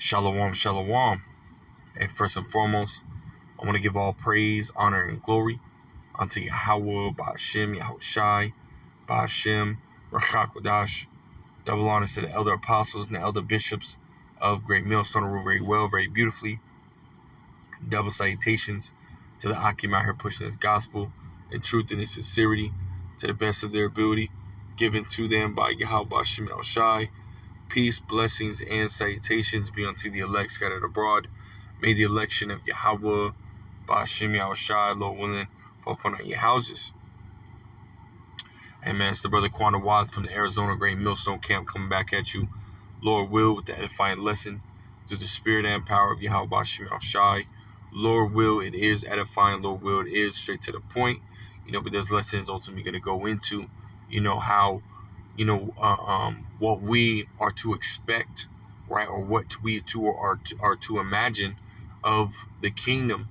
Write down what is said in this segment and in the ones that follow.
Shalom, shalom. And first and foremost, I want to give all praise, honor, and glory unto Yahweh, Ba'ashem, Yahushai, Ba'ashem, Rachakodash. Double honors to the elder apostles and the elder bishops of Great Millstone, rule very well, very beautifully. Double salutations to the Akim out here pushing this gospel in truth and in sincerity to the best of their ability, given to them by Yahweh, Ba'ashem, Yahushai. Peace, blessings, and salutations be unto the elect scattered abroad. May the election of Yahweh, Ba'ashem Yahushai, Lord willing, fall upon your houses. Amen. It's the brother Quanta Watt from the Arizona Great Millstone Camp coming back at you, Lord will, with the edifying lesson through the spirit and power of Yahweh, Ba'ashem Yahushai. Lord will, it is edifying. Lord will, it is straight to the point. But those lessons ultimately going to go into, how what we are to expect, right, or what we are to imagine of the kingdom,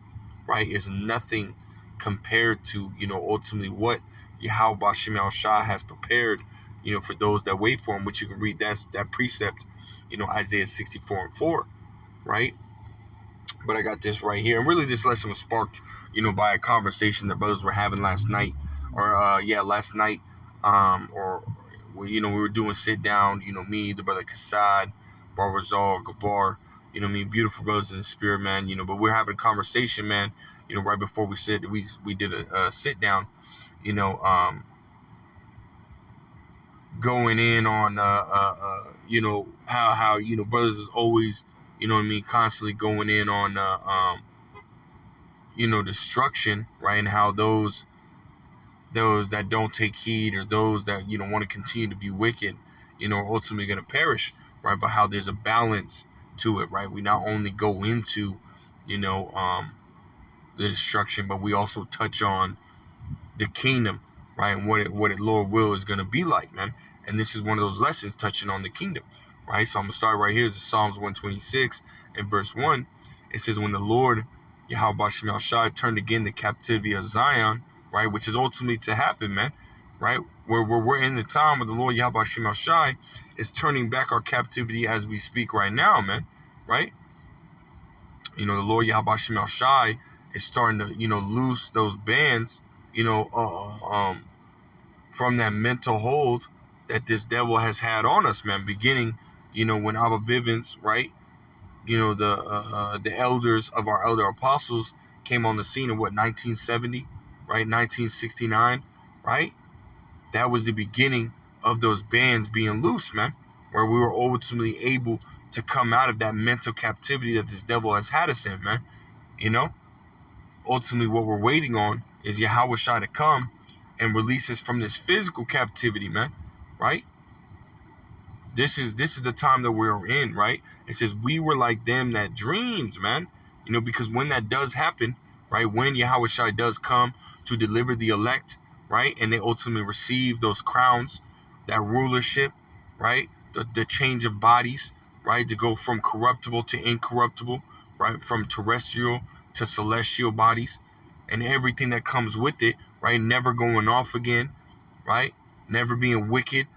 right, is nothing compared to, ultimately what Yahweh Ba'ashem Yahushai has prepared, for those that wait for him, which you can read that precept, Isaiah 64:4, right? But I got this right here. And really this lesson was sparked, by a conversation that brothers were having last night, we were doing sit down, me, the brother Kassad, Barzal, Gabar, beautiful brothers in the spirit, man, but we're having a conversation, man, right before we did a sit down, going in on, how brothers is always, constantly going in on, destruction, right, and how those that don't take heed, or those that want to continue to be wicked, are ultimately going to perish, right? But how there's a balance to it, right? We not only go into the destruction, but we also touch on the kingdom, right? And what it Lord will is going to be like, man. And this is one of those lessons touching on the kingdom, right? So I'm gonna start right here. This is Psalms 126 and verse 1. It says, when the Lord Yahweh Ba'ashem Yahushai turned again the captivity of Zion, right, which is ultimately to happen, man, right? Where we're in the time where the Lord Yahweh Ba'ashem Yahushai is turning back our captivity as we speak right now, man, right? The Lord Yahweh Ba'ashem Yahushai is starting to, loose those bands, from that mental hold that this devil has had on us, man, beginning, when Abba Bivens, right, the elders of our elder apostles came on the scene in 1970, right, 1969, right? That was the beginning of those bands being loose, man, where we were ultimately able to come out of that mental captivity that this devil has had us in, man. Ultimately what we're waiting on is Yahweh Shai to come and release us from this physical captivity, man, right? This is the time that we're in, right? It says we were like them that dreamed, man. Because when that does happen, right, when Yahweh Shai does come to deliver the elect, right, and they ultimately receive those crowns, that rulership, right, the change of bodies, right, to go from corruptible to incorruptible, right, from terrestrial to celestial bodies, and everything that comes with it, right, never going off again, right, never being wicked,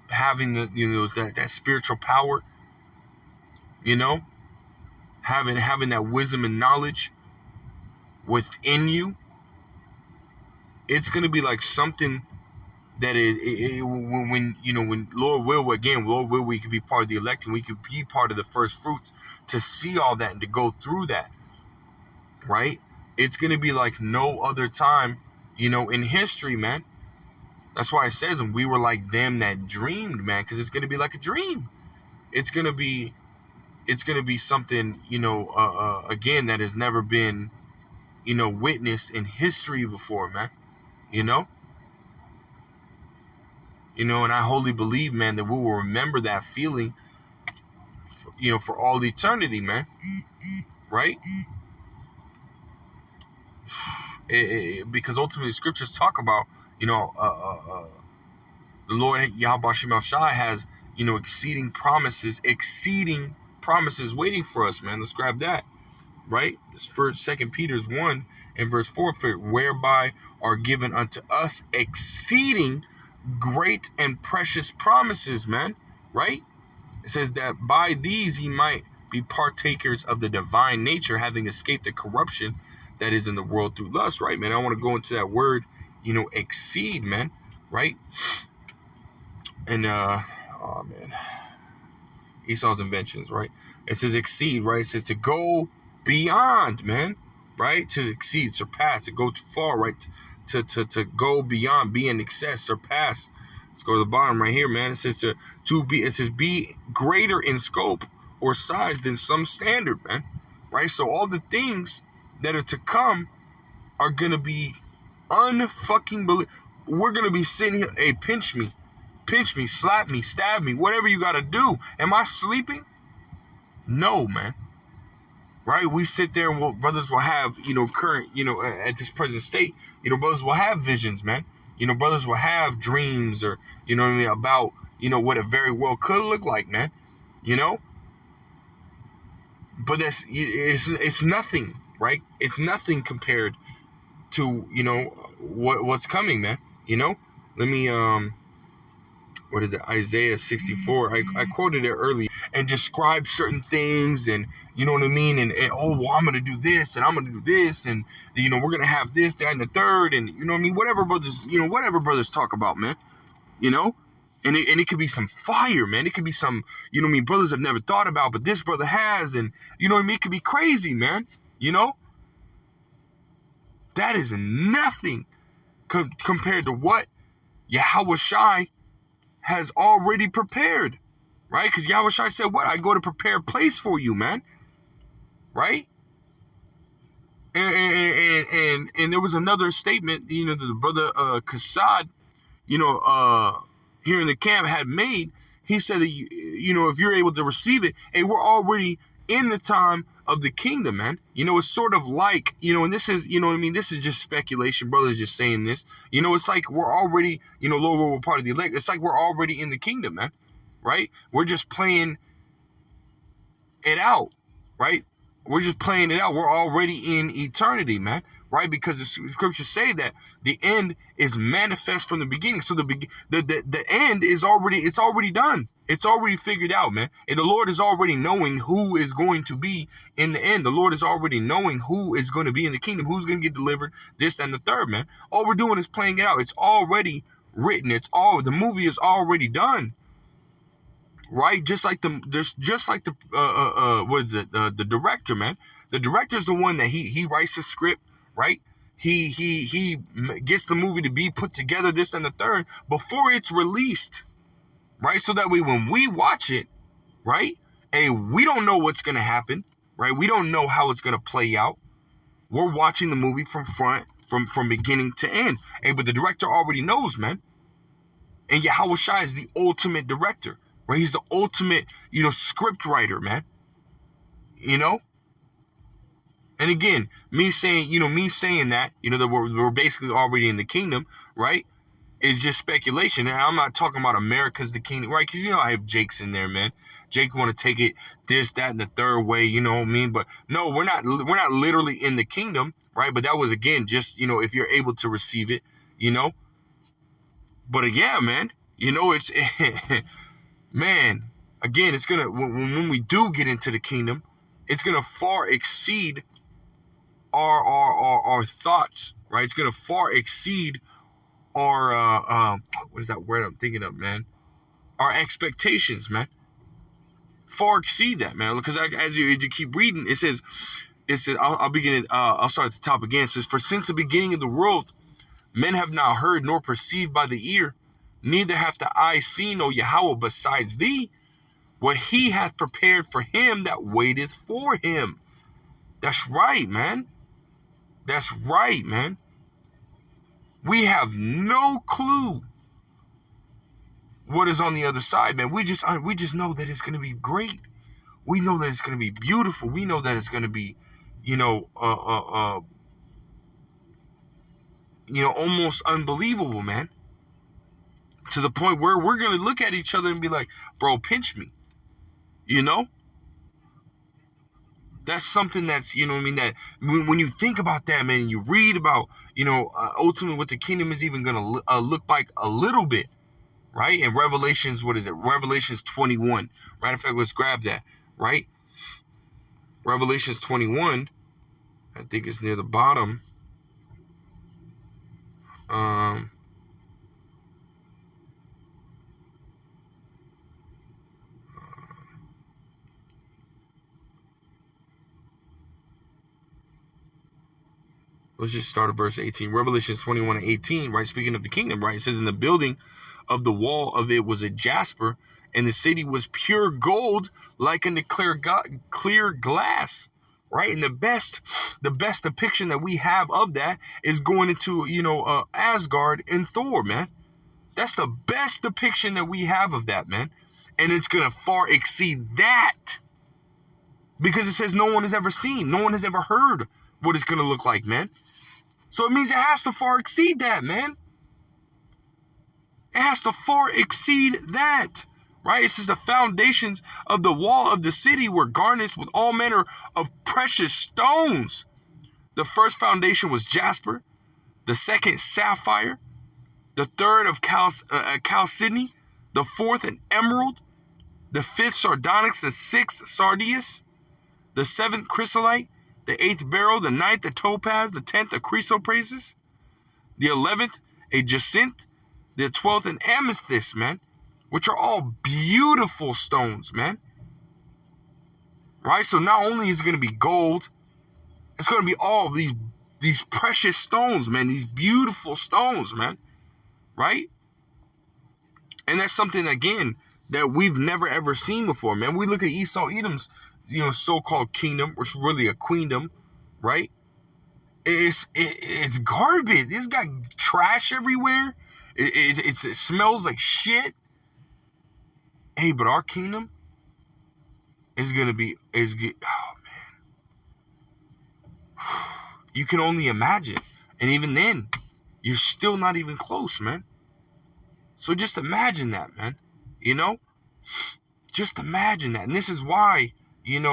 having that spiritual power, having that wisdom and knowledge within you. It's gonna be like something that when Lord will, again, Lord will, we could be part of the elect, and we could be part of the first fruits to see all that and to go through that, right? It's gonna be like no other time, in history, man. That's why it says, and we were like them that dreamed, man, because it's going to be like a dream. It's going to be something, again, that has never been, witnessed in history before, man, and I wholly believe, man, that we will remember that feeling, for all eternity, man, right? Because ultimately scriptures talk about, the Lord Yahweh Ba'ashem Yahushai has, exceeding promises waiting for us, man. Let's grab that, right? It's for 2 Peter 1 and verse 4, whereby are given unto us exceeding great and precious promises, man, right? It says that by these he might be partakers of the divine nature, having escaped the corruption that is in the world through lust, right, man? I want to go into that word, exceed, man, right? And, oh, man, Esau's inventions, right? It says exceed, right? It says to go beyond, man, right? To exceed, surpass, to go too far, right? To go beyond, be in excess, surpass. Let's go to the bottom right here, man. It says be greater in scope or size than some standard, man, right? So all the things that are to come are gonna be unfucking believable. We're gonna be sitting here, hey, pinch me, slap me, stab me, whatever you gotta do. Am I sleeping? No, man. Right? We sit there and brothers will have, current, at this present state, brothers will have visions, man. Brothers will have dreams or, about, what it very well could look like, man. But it's nothing, right? It's nothing compared to, what's coming, man. Let me, what is it? Isaiah 64. I quoted it earlier and described certain things and, you know what I mean? And oh, well, I'm going to do this and I'm going to do this. And, we're going to have this, that, and the third. And, you know what I mean? Whatever brothers talk about, man, and it could be some fire, man. It could be some, brothers have never thought about, but this brother has. And, it could be crazy, man. That is nothing compared to what Yahweh Shai has already prepared, right? Because Yahweh Shai said, what? I go to prepare a place for you, man. Right? And there was another statement, that the brother Kassad, here in the camp had made. He said that, if you're able to receive it, hey, we're already in the time of the kingdom, man. It's sort of like, and this is, this is just speculation. Brother's just saying this. It's like we're already, Lord, we're part of the elect. It's like we're already in the kingdom, man. Right? We're just playing it out, right? We're just playing it out. We're already in eternity, man. Right? Because the scriptures say that the end is manifest from the beginning. So the end is already done. It's already figured out, man. And the Lord is already knowing who is going to be in the end. The Lord is already knowing who is going to be in the kingdom, who's going to get delivered, this and the third, man. All we're doing is playing it out. It's already written. The movie is already done. Right? Just like the director, man. The director's the one that he writes the script, right? He gets the movie to be put together, this and the third, before it's released, right? So that way when we watch it, right, hey, we don't know what's going to happen, right? We don't know how it's going to play out. We're watching the movie from beginning to end. Hey, but the director already knows, man. And Yahweh Shai is the ultimate director, right? He's the ultimate, script writer, man. And again, me saying that, that we're basically already in the kingdom, right, is just speculation. And I'm not talking about America's the kingdom, right? Because, I have Jake's in there, man. Jake want to take it this, that, and the third way, you know what I mean? But no, we're not literally in the kingdom, right? But that was, again, just, if you're able to receive it, But yeah, man, it's, man, again, it's going to, when we do get into the kingdom, it's going to far exceed our thoughts, right? It's going to far exceed our, what is that word I'm thinking of, man? Our expectations, man. Far exceed that, man. Because as you keep reading, it says, I'll start at the top again. It says, for since the beginning of the world, men have not heard nor perceived by the ear, neither hath the eye seen, O Yahweh, besides thee, what he hath prepared for him that waiteth for him. That's right, man. That's right, man. We have no clue what is on the other side, man. We just know that it's going to be great. We know that it's going to be beautiful. We know that it's going to be, almost unbelievable, man. To the point where we're going to look at each other and be like, bro, pinch me. That's something that's, that when you think about that, man, you read about, ultimately what the kingdom is even going to look like a little bit, right? In Revelations, what is it? Revelations 21. Right? In fact, let's grab that, right? Revelations 21, I think it's near the bottom. Let's just start at verse 18. Revelations 21 and 18, right? Speaking of the kingdom, right? It says, in the building of the wall of it was a jasper, and the city was pure gold, like in the clear glass, right? And the best depiction that we have of that is going into, Asgard and Thor, man. That's the best depiction that we have of that, man. And it's going to far exceed that, because it says no one has ever seen, no one has ever heard what it's going to look like, man. So it means it has to far exceed that, man. It has to far exceed that, right? It says the foundations of the wall of the city were garnished with all manner of precious stones. The first foundation was jasper, the second sapphire, the third of chalcedony, the fourth an emerald, the fifth sardonyx, the sixth sardius, the seventh chrysolite, the eighth beryl, the ninth a topaz, the 10th a chrysoprasus, the 11th a jacinth, the 12th an amethyst, man, which are all beautiful stones, man. Right? So not only is it going to be gold, it's going to be all these precious stones, man, these beautiful stones, man. Right? And that's something, again, that we've never ever seen before, man. We look at Esau Edom's, so-called kingdom, which is really a queendom, right? It's garbage. It's got trash everywhere. It smells like shit. Hey, but our kingdom is gonna be oh man, you can only imagine, and even then, you're still not even close, man. So just imagine that, man. Just imagine that, and this is why, again,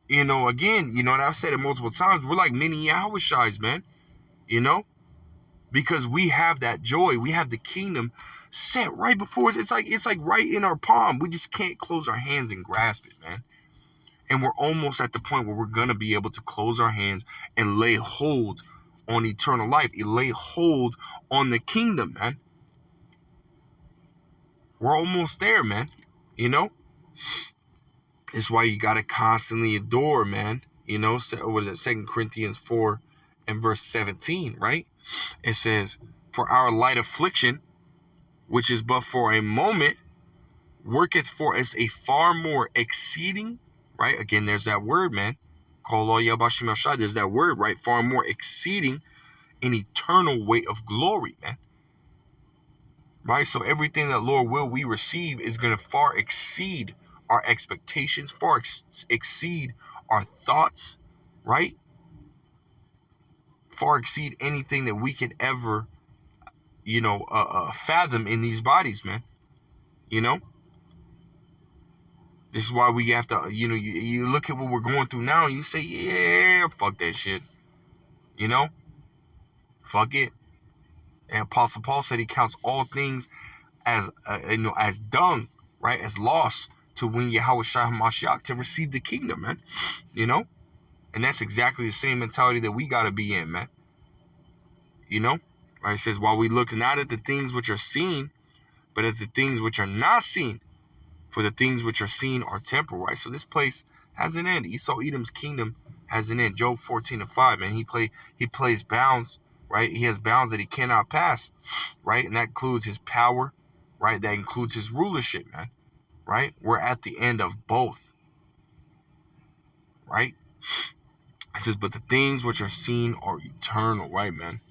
and I've said it multiple times, we're like mini Yahushais, man. Because we have that joy, we have the kingdom set right before us. It's like right in our palm. We just can't close our hands and grasp it, man. And we're almost at the point where we're gonna be able to close our hands and lay hold on eternal life. You lay hold on the kingdom, man. We're almost there, man. It's why you gotta constantly adore, man. What is it? 2 Corinthians 4 and verse 17, right? It says, for our light affliction, which is but for a moment, worketh for us a far more exceeding, right? Again, there's that word, man. There's that word, right? Far more exceeding an eternal weight of glory, man. Right? So everything that Lord will we receive is going to far exceed our expectations, far exceed our thoughts, right? Far exceed anything that we could ever, fathom in these bodies, man. This is why we have to, you look at what we're going through now and you say, yeah, fuck that shit. Fuck it. And Apostle Paul said he counts all things as, as dung, right? As loss to win Yahushua HaMashiach, to receive the kingdom, man. And that's exactly the same mentality that we got to be in, man. Right? It says, while we look not at the things which are seen, but at the things which are not seen. For the things which are seen are temporal, right? So this place has an end. Esau Edom's kingdom has an end. Job 14 and 5, man. He plays bounds, right? He has bounds that he cannot pass, right? And that includes his power, right? That includes his rulership, man. Right? We're at the end of both. Right? It says, but the things which are seen are eternal, right, man?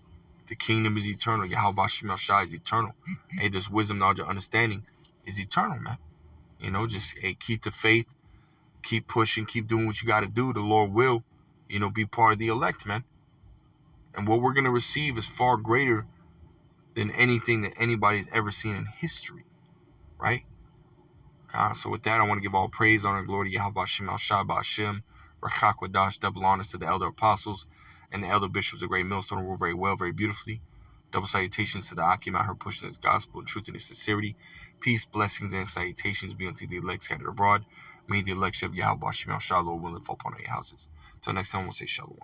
The kingdom is eternal. Yahweh Shem Shai is eternal. Hey, this wisdom, knowledge, and understanding is eternal, man. Just keep the faith, keep pushing, keep doing what you got to do. The Lord will, be part of the elect, man. And what we're going to receive is far greater than anything that anybody's ever seen in history, right? So with that, I want to give all praise, honor, and glory to Yahweh Shem Al-Shai Ba'Shem, Rachak Wadash, double honors to the elder apostles and the elder bishops of Great Millstone, who rule very well, very beautifully. Double salutations to the Akim out here pushing his gospel and truth and his sincerity. Peace, blessings, and salutations be unto the elect scattered abroad. May the election of Yahweh Shem Shalom will fall upon your houses. Till next time, we'll say Shalom.